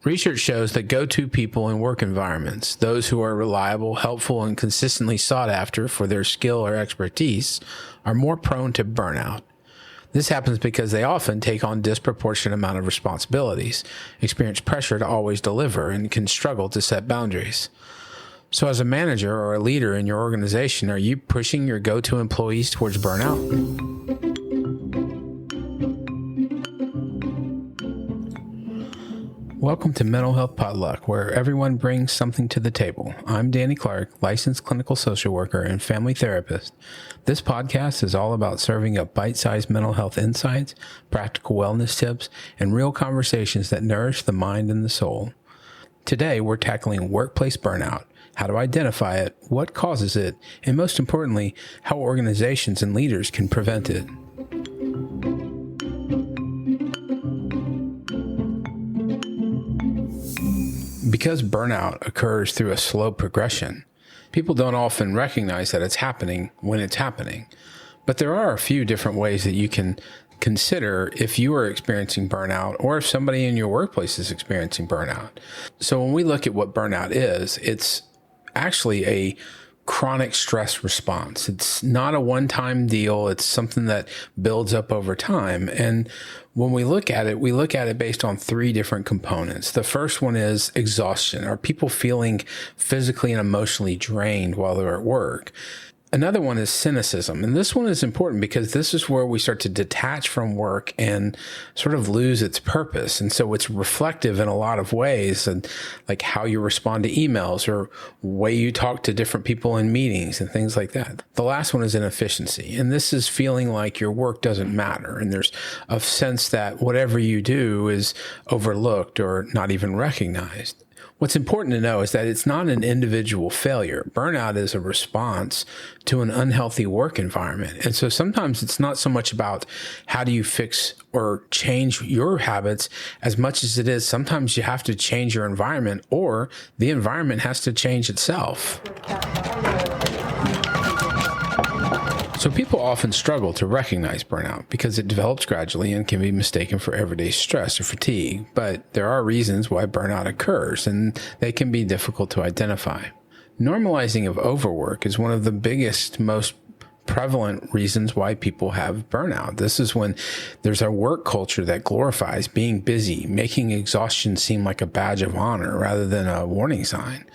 Research shows that go-to people in work environments, those who are reliable, helpful, and consistently sought after for their skill or expertise, are more prone to burnout. This happens because they often take on disproportionate amount of responsibilities, experience pressure to always deliver, and can struggle to set boundaries. So as a manager or a leader in your organization, are you pushing your go-to employees towards burnout? Welcome to Mental Health Potluck, where everyone brings something to the table. I'm Danny Clark, licensed clinical social worker and family therapist. This podcast is all about serving up bite-sized mental health insights, practical wellness tips, and real conversations that nourish the mind and the soul. Today, we're tackling workplace burnout, how to identify it, what causes it, and most importantly, how organizations and leaders can prevent it. Because burnout occurs through a slow progression, people don't often recognize that it's happening when it's happening. But there are a few different ways that you can consider if you are experiencing burnout or if somebody in your workplace is experiencing burnout. So when we look at what burnout is, it's actually a chronic stress response. It's not a one-time deal. It's something that builds up over time. And when we look at it based on three different components. The first one is exhaustion. Are people feeling physically and emotionally drained while they're at work? Another one is cynicism. And this one is important because this is where we start to detach from work and sort of lose its purpose. And so it's reflective in a lot of ways, and like how you respond to emails or way you talk to different people in meetings and things like that. The last one is inefficiency. And this is feeling like your work doesn't matter. And there's a sense that whatever you do is overlooked or not even recognized. What's important to know is that it's not an individual failure. Burnout is a response to an unhealthy work environment. And so sometimes it's not so much about how do you fix or change your habits as much as it is sometimes you have to change your environment or the environment has to change itself. So people often struggle to recognize burnout because it develops gradually and can be mistaken for everyday stress or fatigue. But there are reasons why burnout occurs, and they can be difficult to identify. Normalizing of overwork is one of the biggest, most prevalent reasons why people have burnout. This is when there's a work culture that glorifies being busy, making exhaustion seem like a badge of honor rather than a warning sign.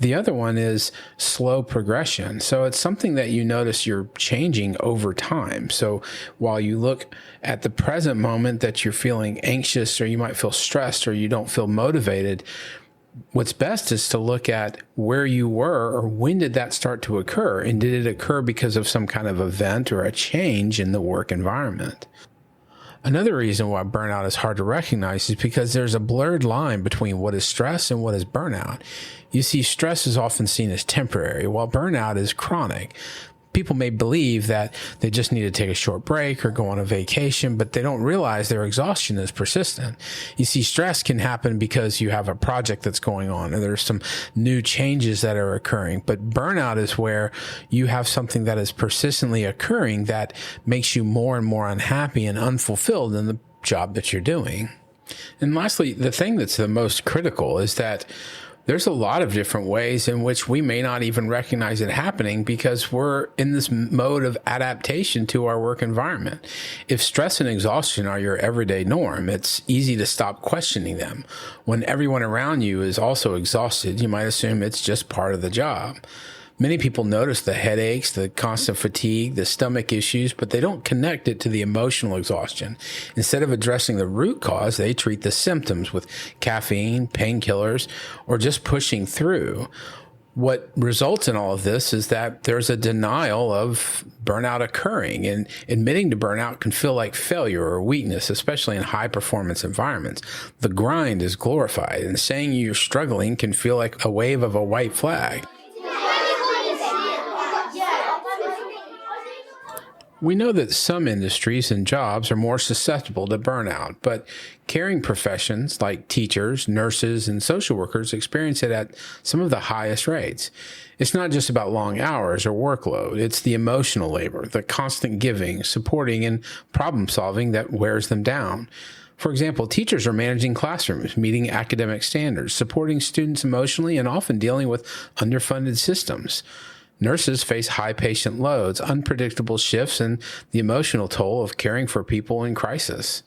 The other one is slow progression. So it's something that you notice you're changing over time. So while you look at the present moment that you're feeling anxious or you might feel stressed or you don't feel motivated, what's best is to look at where you were or when did that start to occur? And did it occur because of some kind of event or a change in the work environment? Another reason why burnout is hard to recognize is because there's a blurred line between what is stress and what is burnout. You see, stress is often seen as temporary, while burnout is chronic. People may believe that they just need to take a short break or go on a vacation, but they don't realize their exhaustion is persistent. You see, stress can happen because you have a project that's going on or there's some new changes that are occurring. But burnout is where you have something that is persistently occurring that makes you more and more unhappy and unfulfilled in the job that you're doing. And lastly, the thing that's the most critical is that there's a lot of different ways in which we may not even recognize it happening because we're in this mode of adaptation to our work environment. If stress and exhaustion are your everyday norm, it's easy to stop questioning them. When everyone around you is also exhausted, you might assume it's just part of the job. Many people notice the headaches, the constant fatigue, the stomach issues, but they don't connect it to the emotional exhaustion. Instead of addressing the root cause, they treat the symptoms with caffeine, painkillers, or just pushing through. What results in all of this is that there's a denial of burnout occurring, and admitting to burnout can feel like failure or weakness, especially in high performance environments. The grind is glorified, and saying you're struggling can feel like a wave of a white flag. We know that some industries and jobs are more susceptible to burnout, but caring professions like teachers, nurses, and social workers experience it at some of the highest rates. It's not just about long hours or workload. It's the emotional labor, the constant giving, supporting, and problem solving that wears them down. For example, teachers are managing classrooms, meeting academic standards, supporting students emotionally, and often dealing with underfunded systems. Nurses face high patient loads, unpredictable shifts, and the emotional toll of caring for people in crisis.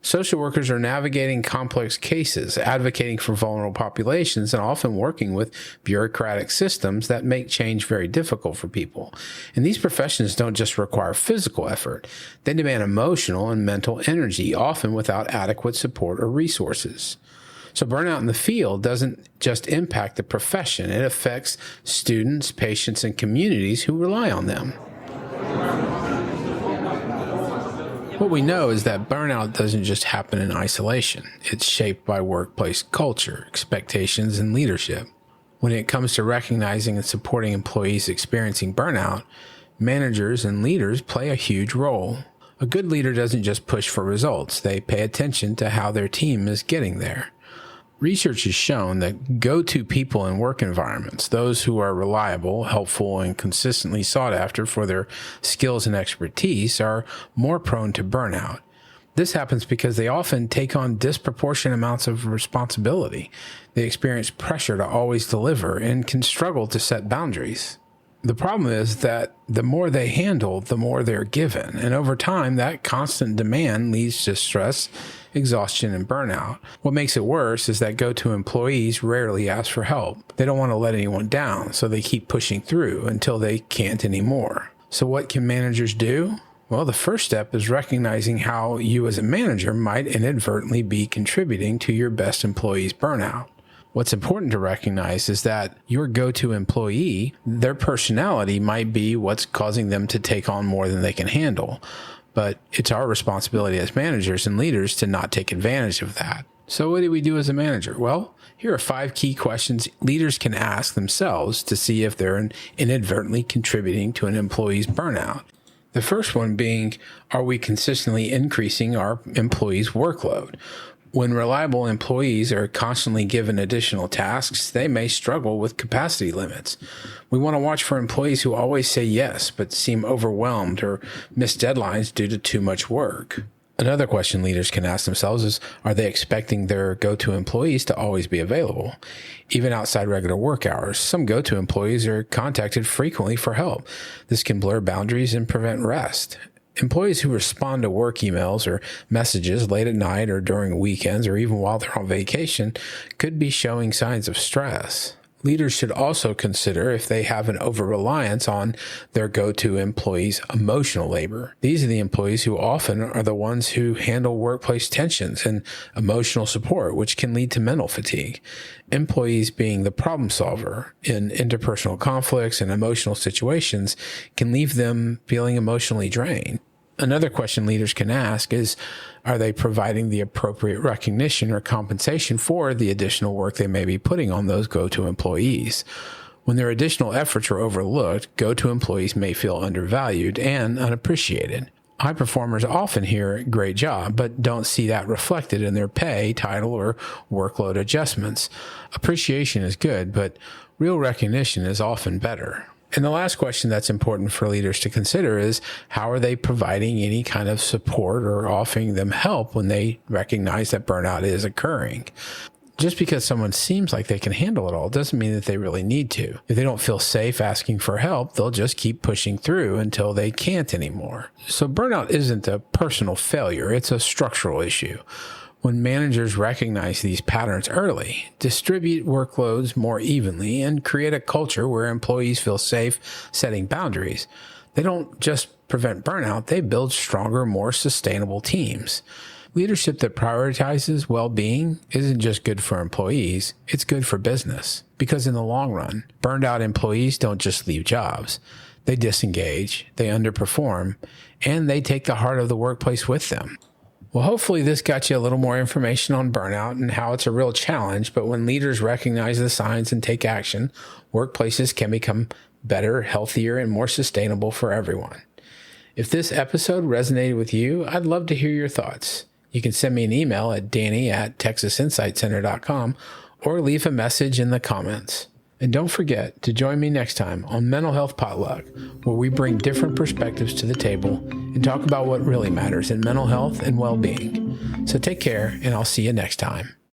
Social workers are navigating complex cases, advocating for vulnerable populations, and often working with bureaucratic systems that make change very difficult for people. And these professions don't just require physical effort. They demand emotional and mental energy, often without adequate support or resources. So burnout in the field doesn't just impact the profession. It affects students, patients, and communities who rely on them. What we know is that burnout doesn't just happen in isolation. It's shaped by workplace culture, expectations, and leadership. When it comes to recognizing and supporting employees experiencing burnout, managers and leaders play a huge role. A good leader doesn't just push for results. They pay attention to how their team is getting there. Research has shown that go-to people in work environments, those who are reliable, helpful, and consistently sought after for their skills and expertise, are more prone to burnout. This happens because they often take on disproportionate amounts of responsibility. They experience pressure to always deliver and can struggle to set boundaries. The problem is that the more they handle, the more they're given. And over time, that constant demand leads to stress, exhaustion, and burnout. What makes it worse is that go-to employees rarely ask for help. They don't want to let anyone down, so they keep pushing through until they can't anymore. So what can managers do? Well, the first step is recognizing how you as a manager might inadvertently be contributing to your best employee's burnout. What's important to recognize is that your go-to employee, their personality might be what's causing them to take on more than they can handle. But it's our responsibility as managers and leaders to not take advantage of that. So what do we do as a manager? Well, here are 5 key questions leaders can ask themselves to see if they're inadvertently contributing to an employee's burnout. The first one being, are we consistently increasing our employees' workload? When reliable employees are constantly given additional tasks, they may struggle with capacity limits. We want to watch for employees who always say yes, but seem overwhelmed or miss deadlines due to too much work. Another question leaders can ask themselves is, are they expecting their go-to employees to always be available? Even outside regular work hours, some go-to employees are contacted frequently for help. This can blur boundaries and prevent rest. Employees who respond to work emails or messages late at night or during weekends or even while they're on vacation could be showing signs of stress. Leaders should also consider if they have an over-reliance on their go-to employees' emotional labor. These are the employees who often are the ones who handle workplace tensions and emotional support, which can lead to mental fatigue. Employees being the problem solver in interpersonal conflicts and emotional situations can leave them feeling emotionally drained. Another question leaders can ask is, are they providing the appropriate recognition or compensation for the additional work they may be putting on those go-to employees? When their additional efforts are overlooked, go-to employees may feel undervalued and unappreciated. High performers often hear "great job," but don't see that reflected in their pay, title, or workload adjustments. Appreciation is good, but real recognition is often better. And the last question that's important for leaders to consider is, how are they providing any kind of support or offering them help when they recognize that burnout is occurring? Just because someone seems like they can handle it all doesn't mean that they really need to. If they don't feel safe asking for help, they'll just keep pushing through until they can't anymore. So burnout isn't a personal failure, it's a structural issue. When managers recognize these patterns early, distribute workloads more evenly, and create a culture where employees feel safe setting boundaries, they don't just prevent burnout, they build stronger, more sustainable teams. Leadership that prioritizes well-being isn't just good for employees, it's good for business. Because in the long run, burned out employees don't just leave jobs. They disengage, they underperform, and they take the heart of the workplace with them. Well, hopefully this got you a little more information on burnout and how it's a real challenge, but when leaders recognize the signs and take action, workplaces can become better, healthier, and more sustainable for everyone. If this episode resonated with you, I'd love to hear your thoughts. You can send me an email at danny@texasinsightcenter.com or leave a message in the comments. And don't forget to join me next time on Mental Health Potluck, where we bring different perspectives to the table and talk about what really matters in mental health and well-being. So take care, and I'll see you next time.